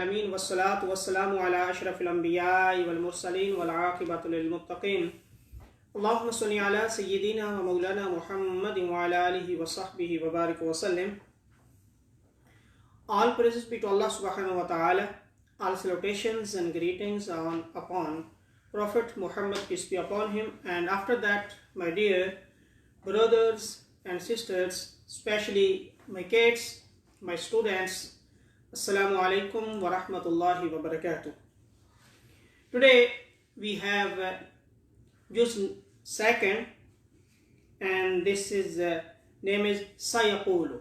العالمين والصلاة والسلام على أشرف الأنبياء والمرسلين والعاقبة للمتقين اللهم صل على سيدنا ومولانا محمد وعلى آله وصحبه وبارك وسلم. All praises be to Allah subhanahu wa ta'ala. All salutations and greetings are upon Prophet Muhammad, peace be upon him. And after that, my dear brothers and sisters, especially my kids, my students, Assalamu alaikum wa rahmatullahi wa barakatuh. Today we have just second, and this is name is sayaqulu.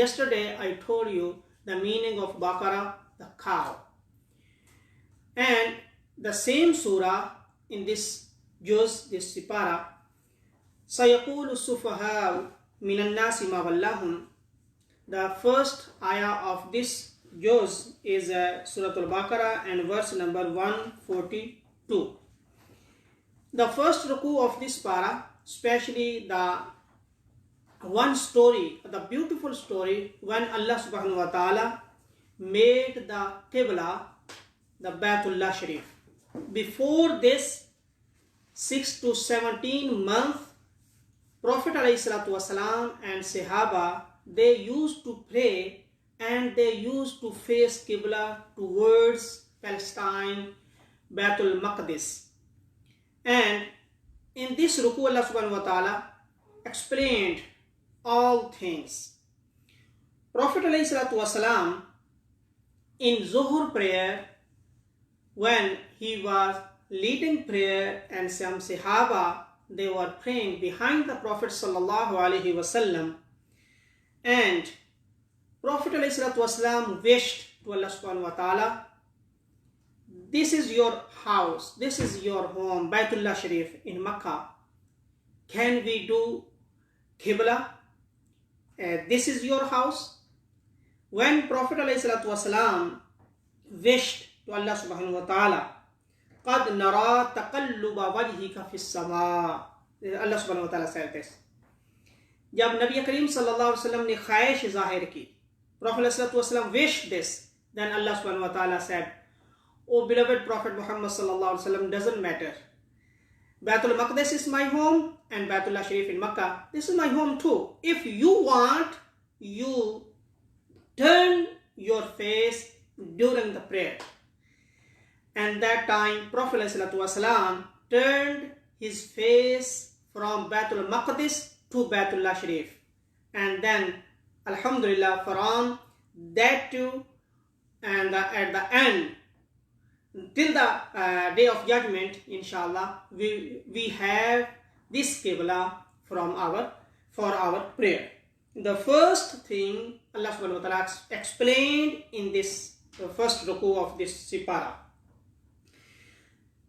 yesterday I told you the meaning of Bakara, the cow. And the same surah in this juz, this sipara, sayaqulu sufahau minan nasi ma wallahum. The first ayah of this juz is Surah Al-Baqarah and verse number 142. The first ruku of this para, especially the one story, the beautiful story when Allah subhanahu wa ta'ala made the Qibla, the Baytullah Sharif. Before this 6 to 17 months, Prophet ﷺ and Sahaba, they used to pray and they used to face Qibla towards Palestine, Baitul Maqdis. And in this ruku, Allah subhanahu wa ta'ala explained all things. Prophet ﷺ in Zuhur prayer, when he was leading prayer and some Sahaba, they were praying behind the Prophet sallallahu alaihi wasallam, and Prophet ﷺ wished to Allah subhanahu wa ta'ala, this is your house, this is your home, Baytullah Sharif in Makkah. Can we do Qibla? This is your house. When Prophet ﷺ wished to Allah subhanahu wa ta'ala, قَدْ نَرَى تَقَلُّبَ وَجْهِكَ فِي السَّمَاءِ. Allah subhanahu wa ta'ala said this. جب نبی کریم صلی اللہ علیہ وسلم نے خواہش ظاہر کی, Prophet ﷺ wished this, then Allah subhanahu wa ta'ala said, O beloved Prophet Muhammad sallallahu alaihi wasallam, doesn't matter. Baitul Maqdis is my home and Baitullah Sharif in Makkah, this is my home too. If you want, you turn your face during the prayer. And that time Prophet ﷺ turned his face from Baitul Maqdis to Baitullah Sharif. And then Alhamdulillah, from that too, and at the end, till the day of judgment, inshallah, we have this Qibla for our prayer. The first thing Allah subhanahu wa ta'ala explained in this first ruku of this sipara.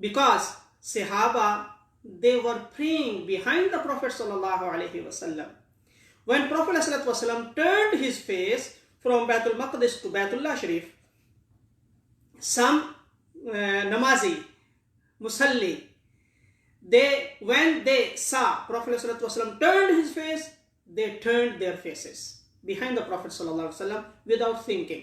because Sahaba, they were praying behind the Prophet sallallahu alaihi wasallam. When Prophet ﷺ turned his face from Baitul Maqdis to Baitullah Sharif, some namazi, musalli, when they saw Prophet ﷺ turned his face, they turned their faces behind the Prophet sallallahu alaihi wasallam without thinking.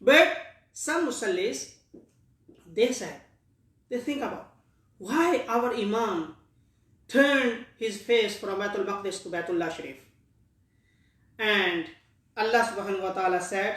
But some musallis, they said, they think about why our Imam turned his face from Baitul Maqdis to Baitullah Sharif. And Allah subhanahu wa ta'ala said,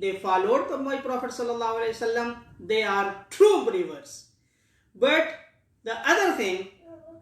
they followed my Prophet sallallahu alaihi wasallam, they are true believers. But the other thing,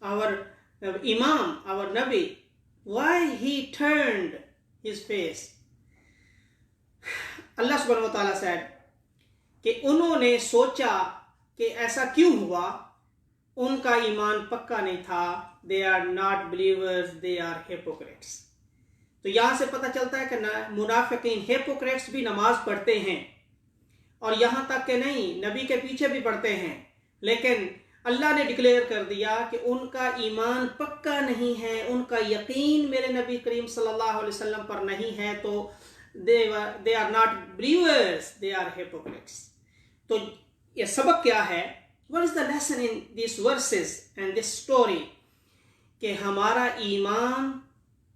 our Imam, our Nabi, why he turned his face. Allah subhanahu wa ta'ala said کہ انہوں نے سوچا کہ ایسا کیوں ہوا، ان کا ایمان پکا نہیں تھا. they are not believers, they are hypocrites. تو یہاں سے پتہ چلتا ہے کہ منافقین hypocrites بھی نماز پڑھتے ہیں، اور یہاں تک کہ نہیں، نبی کے پیچھے بھی پڑھتے ہیں، لیکن اللہ نے ڈکلیئر کر دیا کہ ان کا ایمان پکا نہیں ہے، ان کا یقین میرے نبی کریم صلی اللہ علیہ وسلم پر نہیں ہے، تو they are not believers, they are hypocrites. تو یہ سبق کیا ہے؟ What is the lesson in these verses and this story؟ کہ ہمارا ایمان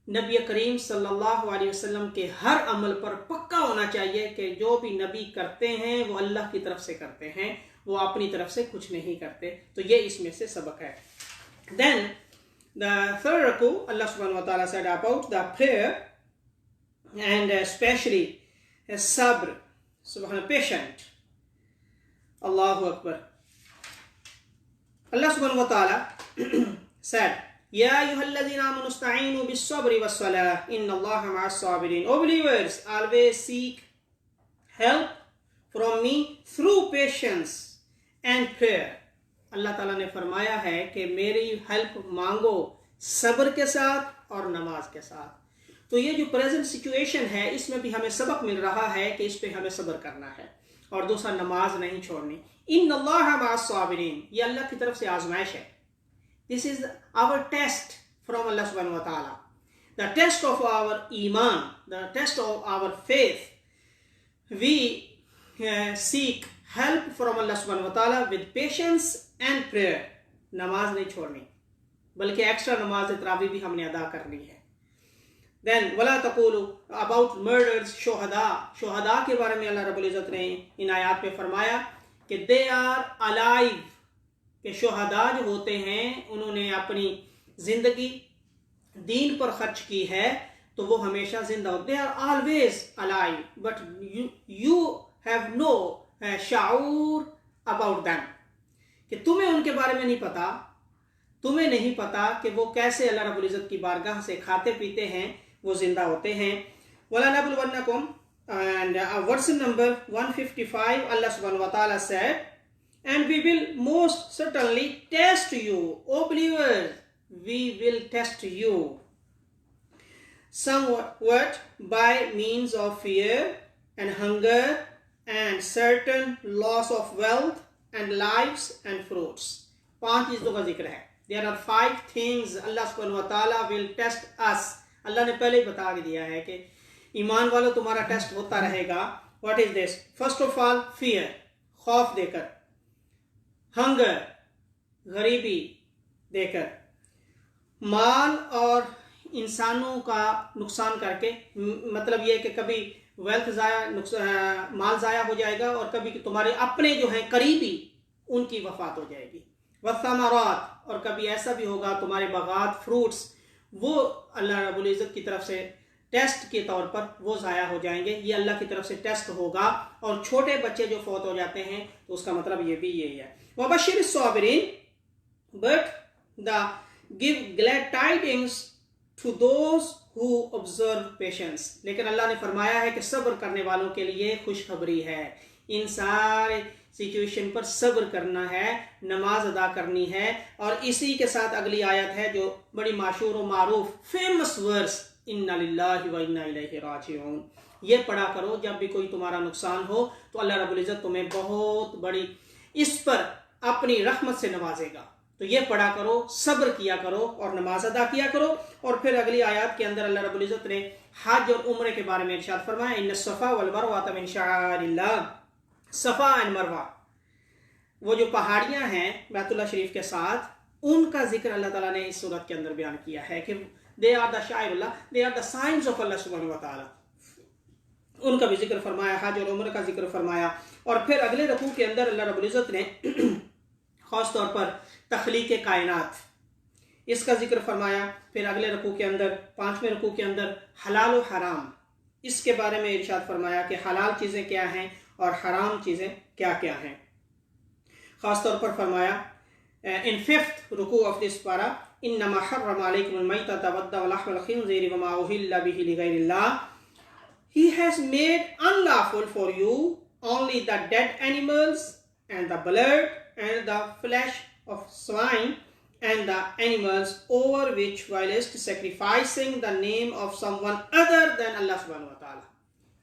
نبی کریم صلی اللہ علیہ وسلم کے ہر عمل پر پکا ہونا چاہیے کہ جو بھی نبی کرتے ہیں وہ اللہ کی طرف سے کرتے ہیں، وہ اپنی طرف سے کچھ نہیں کرتے. تو یہ اس میں سے سبق ہے. Then the third رکوع اللہ سبحانہ wa ta'ala said about the prayer and especially صبر، سبحانہ، patient. Allah Akbar. Allah subhanahu wa ta'ala said, Ya ayyuhalladhina amanu ista'inu bis-sabri was-salah, inna Allaha ma'as-sabirin. O believers, always seek help from me through patience and prayer. اللہ تعالیٰ نے فرمایا ہے کہ میری help مانگو صبر کے ساتھ اور نماز کے ساتھ. تو یہ جو پریزنٹ سچویشن ہے، اس میں بھی ہمیں سبق مل رہا ہے کہ اس پہ ہمیں صبر کرنا ہے، اور دوسرا نماز نہیں چھوڑنی. ان اللہ مع الصابرین، یہ اللہ کی طرف سے آزمائش ہے. This is our test from Allah subhanahu wa ta'ala. The test of our iman, the test of our faith. We seek help from Allah subhanahu wa ta'ala with patience and prayer. نماز نہیں چھوڑنی، بلکہ extra نماز تراویح بھی ہم نے ادا کرنی ہے. Then وَلَا تَقُولُوا about murders، شہداء کے بارے میں اللہ رب العزت نے ان آیات پہ فرمایا کہ they are alive، کہ شہداء جو ہوتے ہیں انہوں نے اپنی زندگی دین پر خرچ کی ہے تو وہ ہمیشہ زندہ ہوتے ہیں. They are always alive but you have no شعور about them، کہ تمہیں ان کے بارے میں نہیں پتا، تمہیں نہیں پتا کہ وہ کیسے اللہ رب العزت کی بارگاہ سے کھاتے پیتے ہیں، وہ زندہ ہوتے ہیں. وَلَنَبْلُوَنَّكُمْ and verse number 155 Allah subhanahu wa ta'ala said, and we will most certainly test you, O believers, we will test you somewhat by means of fear and hunger and certain loss of wealth and lives and fruits. 5 چیزوں کا ذکر ہے. There are 5 things Allah subhanahu wa ta'ala will test us. اللہ نے پہلے ہی بتا دیا ہے کہ ایمان والوں تمہارا ٹیسٹ ہوتا رہے گا. What is this? First of all, fear، خوف دے کر. Hunger، غریبی دے کر. مال اور انسانوں کا نقصان کر کے، مطلب یہ کہ کبھی ویلتھ مال ضائع ہو جائے گا، اور کبھی تمہارے اپنے جو ہیں قریبی ان کی وفات ہو جائے گی. والثمرات، اور کبھی ایسا بھی ہوگا تمہارے باغات، فروٹس، وہ اللہ رب العزت کی طرف سے ٹیسٹ کے طور پر وہ ضائع ہو جائیں گے. یہ اللہ کی طرف سے ٹیسٹ ہوگا. اور چھوٹے بچے جو فوت ہو جاتے ہیں تو اس کا مطلب یہ بھی یہی ہے. وَبَشِّرِ الصَّابِرِينَ but give glad tidings to those who observe patience. لیکن اللہ نے فرمایا ہے کہ صبر کرنے والوں کے لیے خوشخبری ہے. ان سارے سچویشن پر صبر کرنا ہے، نماز ادا کرنی ہے. اور اسی کے ساتھ اگلی آیت ہے جو بڑی مشہور و معروف فیمس ورس، اِنَّ لِلَّهِ وَإِنَّا إِلَيْهِ رَاجِعُونَ. یہ پڑھا کرو جب بھی کوئی تمہارا نقصان ہو تو اللہ رب العزت تمہیں بہت بڑی اس پر اپنی رحمت سے نوازے گا. تو یہ پڑھا کرو، صبر کیا کرو اور نماز ادا کیا کرو. اور پھر اگلی آیات کے اندر اللہ رب العزت نے حج اور عمرے کے بارے میں ارشاد فرمایا، ان الصفا والمروہ من شعائر اللہ. صفا اور مروہ، وہ جو پہاڑیاں ہیں بیت اللہ شریف کے ساتھ، ان کا ذکر اللہ تعالیٰ نے اس صورت کے اندر بیان کیا ہے کہ they are the شعائر اللہ، they are the signs of اللہ سبحانہ و تعالیٰ. ان کا بھی ذکر فرمایا، حج اور عمرہ کا ذکر فرمایا. اور پھر اگلے رکوع کے اندر اللہ رب العزت نے خاص طور پر تخلیق کائنات، اس کا ذکر فرمایا. پھر اگلے رکوع کے اندر، 5ویں رکوع کے اندر حلال و حرام، اس کے بارے میں ارشاد فرمایا کہ حلال چیزیں کیا ہیں اور حرام چیزیں کیا کیا ہیں. خاص طور پر فرمایا in 5th رکوع of this para، انما حرم علیکم المیتۃ والدم ولحم الخنزیر وما اہل بہ لغیر اللہ. He has made unlawful for you only the dead animals and the blood and the flesh of swine and the animals over which whilst sacrificing the name of someone other than Allah subhanahu wa ta'ala.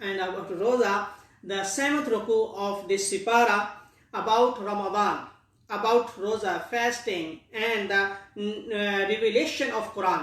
and about Roza, the seventh ruku of this sipara about Ramadan, about Roza, fasting and the revelation of Quran.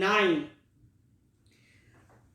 9,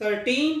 13,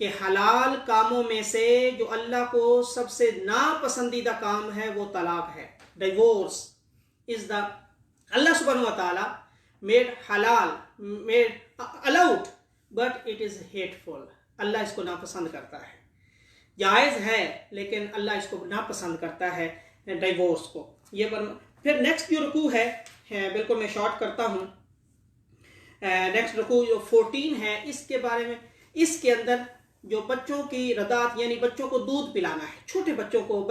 کہ حلال کاموں میں سے جو اللہ کو سب سے ناپسندیدہ کام ہے وہ طلاق ہے. ڈیورس از دا اللہ سبحانہ و تعالی made halal, made allowed, but it is hateful. اللہ اس کو ناپسند کرتا ہے. جائز ہے لیکن اللہ اس کو ناپسند کرتا ہے ڈیورس کو. یہ پھر نیکسٹ جو رکوع ہے بالکل میں شارٹ کرتا ہوں. نیکسٹ رکوع جو 14 ہے اس کے بارے میں، اس کے اندر جو بچوں کی رضاعت یعنی بچوں کو دودھ پلانا ہے، چھوٹے بچوں کو،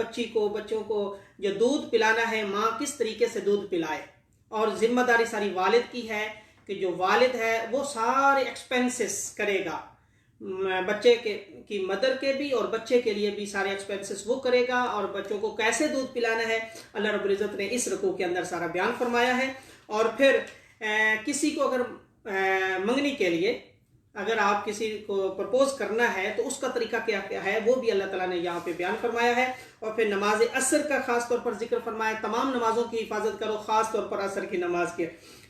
بچوں کو جو دودھ پلانا ہے، ماں کس طریقے سے دودھ پلائے. اور ذمہ داری ساری والد کی ہے کہ جو والد ہے وہ سارے ایکسپینسز کرے گا، بچے کی مدر کے بھی اور بچے کے لیے بھی سارے ایکسپینسز وہ کرے گا. اور بچوں کو کیسے دودھ پلانا ہے اللہ رب العزت نے اس رکوع کے اندر سارا بیان فرمایا ہے. اور پھر کسی کو اگر منگنی کے لیے اگر آپ کسی کو پرپوز کرنا ہے تو اس کا طریقہ کیا ہے وہ بھی اللہ تعالیٰ نے یہاں پہ بیان فرمایا ہے. اور پھر نماز عصر کا خاص طور پر ذکر فرمایا، تمام نمازوں کی حفاظت کرو، خاص طور پر عصر کی نماز کی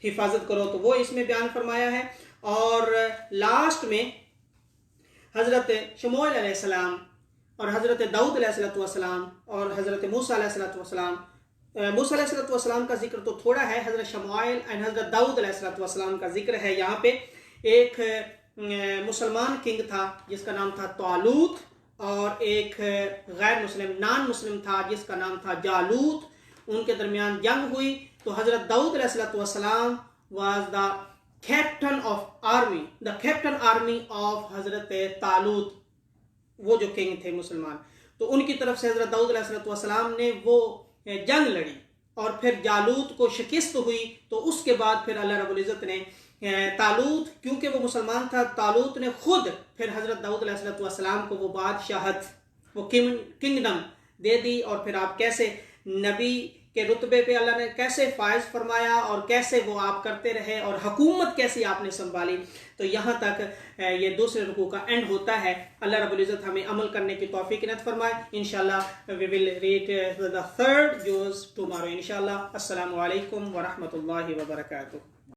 حفاظت کرو، تو وہ اس میں بیان فرمایا ہے. اور لاسٹ میں حضرت شموئیل علیہ السلام اور حضرت داؤد علیہ السلام اور حضرت موسیٰ علیہ السلام، موسیٰ علیہ السلام کا ذکر تو تھوڑا ہے، حضرت شموئیل اور حضرت داؤد علیہ السلام کا ذکر ہے یہاں پہ. ایک مسلمان کنگ تھا جس کا نام تھا طالوت، اور ایک غیر مسلم نان مسلم تھا جس کا نام تھا جالوت. ان کے درمیان جنگ ہوئی تو حضرت داؤد علیہ السلام was the captain army of حضرت طالوت، وہ جو کنگ تھے مسلمان. تو ان کی طرف سے حضرت داؤد علیہ السلام نے وہ جنگ لڑی اور پھر جالوت کو شکست ہوئی. تو اس کے بعد پھر اللہ رب العزت نے طالوت، کیونکہ وہ مسلمان تھا، طالوت نے خود پھر حضرت داؤد علیہ السلام کو وہ بادشاہت، وہ کنگڈم دے دی. اور پھر آپ کیسے نبی کے رتبے پہ اللہ نے کیسے فائز فرمایا اور کیسے وہ آپ کرتے رہے اور حکومت کیسی آپ نے سنبھالی. تو یہاں تک یہ دوسرے رکوع کا اینڈ ہوتا ہے. اللہ رب العزت ہمیں عمل کرنے کی توفیق عنایت فرمائے. انشاءاللہ we will read the third juz tomorrow انشاءاللہ. السلام علیکم ورحمۃ اللہ وبرکاتہ.